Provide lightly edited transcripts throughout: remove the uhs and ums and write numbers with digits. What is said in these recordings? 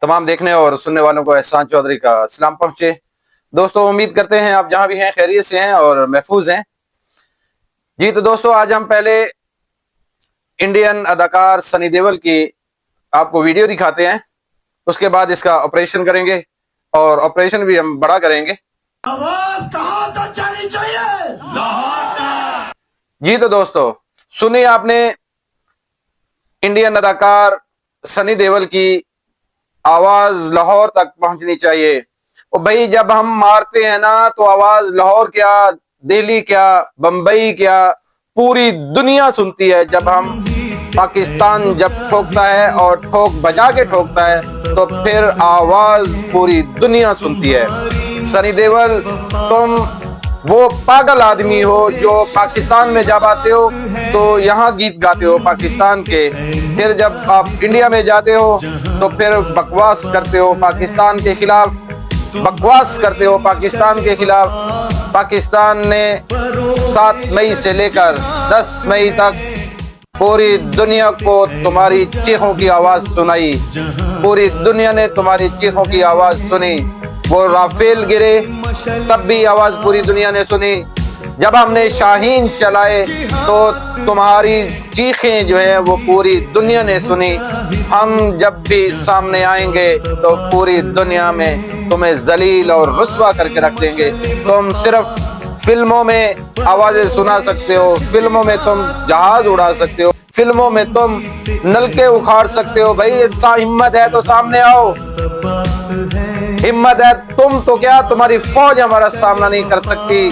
तमाम देखने और सुनने वालों को एहसान चौधरी का सलाम पहुंचे। दोस्तों, उम्मीद करते हैं आप जहां भी हैं खैरियत से हैं और महफूज हैं। जी तो दोस्तों, आज हम पहले इंडियन अदाकार सनी देओल की आपको वीडियो दिखाते हैं, उसके बाद इसका ऑपरेशन करेंगे और ऑपरेशन भी हम बड़ा करेंगे। आवाज कहां तक जानी चाहिए? लाहौर तक। जी तो दोस्तों, सुनिए आपने इंडियन अदाकार सनी देओल की आवाज लाहौर तक पहुंचनी चाहिए। और भाई, जब हम मारते हैं ना तो आवाज लाहौर क्या, दिल्ली क्या, बंबई क्या, पूरी दुनिया सुनती है। जब हम पाकिस्तान जब ठोकता है और ठोक बजा के ठोकता है तो फिर आवाज पूरी दुनिया सुनती है। सनी देओल, तुम वो पागल आदमी हो जो पाकिस्तान में जब आते हो तो यहाँ गीत गाते हो पाकिस्तान के, फिर जब आप इंडिया में जाते हो तो फिर बकवास करते हो पाकिस्तान के खिलाफ, बकवास करते हो पाकिस्तान के खिलाफ। पाकिस्तान ने 7 मई से लेकर 10 मई तक पूरी दुनिया को तुम्हारी चीखों की आवाज सुनाई, पूरी दुनिया ने तुम्हारी चीखों की आवाज सुनी। वो राफेल गिरे तब भी आवाज पूरी दुनिया ने सुनी। जब हमने शाहीन चलाए तो तुम्हारी चीखें जो है वो पूरी दुनिया ने सुनी। हम जब भी सामने आएंगे तो पूरी दुनिया में तुम्हें जलील और रुस्वा करके रख देंगे। तुम सिर्फ फिल्मों में आवाजें सुना सकते हो, फिल्मों में तुम जहाज उड़ा सकते हो, फिल्मों में तुम नलके उखाड़ सकते हो। भाई, हिम्मत है तो सामने आओ, हिम्मत है। तुम तो क्या, तुम्हारी फौज हमारा सामना नहीं कर सकती,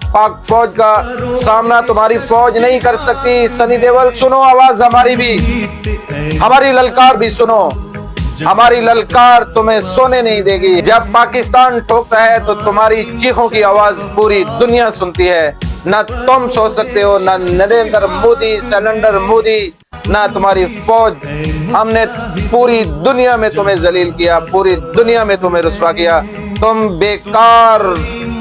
पाक फौज का सामना तुम्हारी फौज नहीं कर सकती। सनी देओल, सुनो आवाज हमारी भी, हमारी ललकार भी सुनो। हमारी ललकार तुम्हें सोने नहीं देगी। जब पाकिस्तान ठोकता है तो तुम्हारी चीखों की आवाज पूरी दुनिया सुनती है। न तुम सो सकते हो, न नरेंद्र मोदी, सिलेंडर मोदी, ना तुम्हारी फौज। हमने पूरी दुनिया में तुम्हें जलील किया, पूरी दुनिया में तुम्हें रुस्वा किया। तुम बेकार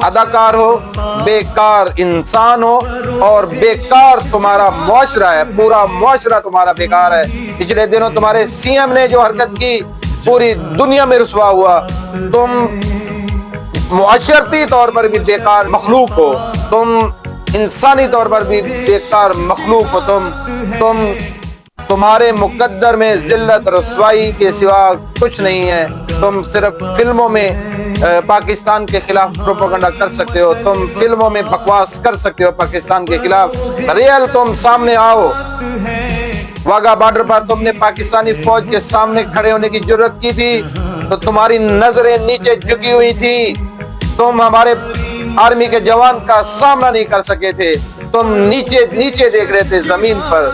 अदाकार हो, बेकार इंसान हो और बेकार तुम्हारा मुआशरा है, पूरा मुआशरा तुम्हारा बेकार है। पिछले दिनों तुम्हारे सीएम ने जो हरकत की पूरी दुनिया में रुस्वा हुआ। तुम मुआशरती तौर पर भी बेकार मखलूक हो, तुम इंसानी तौर पर भी बेकार मखलूक हो। तुम्हारे मुकद्दर में जिल्लत रसवाई के सिवा कुछ नहीं है। तुम सिर्फ फिल्मों में पाकिस्तान के खिलाफ प्रोपेगेंडा कर सकते हो, तुम फिल्मों में बकवास कर सकते हो पाकिस्तान के खिलाफ। रियल तुम सामने आओ। वाघा बॉर्डर पर तुमने पाकिस्तानी फौज के सामने खड़े होने की जरूरत की थी तो तुम्हारी नजरें नीचे झुकी हुई थी। तुम हमारे आर्मी के जवान का सामना नहीं कर सके थे, तुम नीचे नीचे देख रहे थे जमीन पर।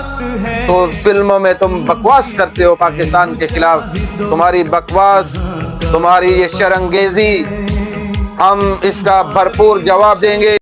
तो फिल्मों में तुम बकवास करते हो पाकिस्तान के खिलाफ। तुम्हारी बकवास, तुम्हारी ये शर्मंगेजी, हम इसका भरपूर जवाब देंगे।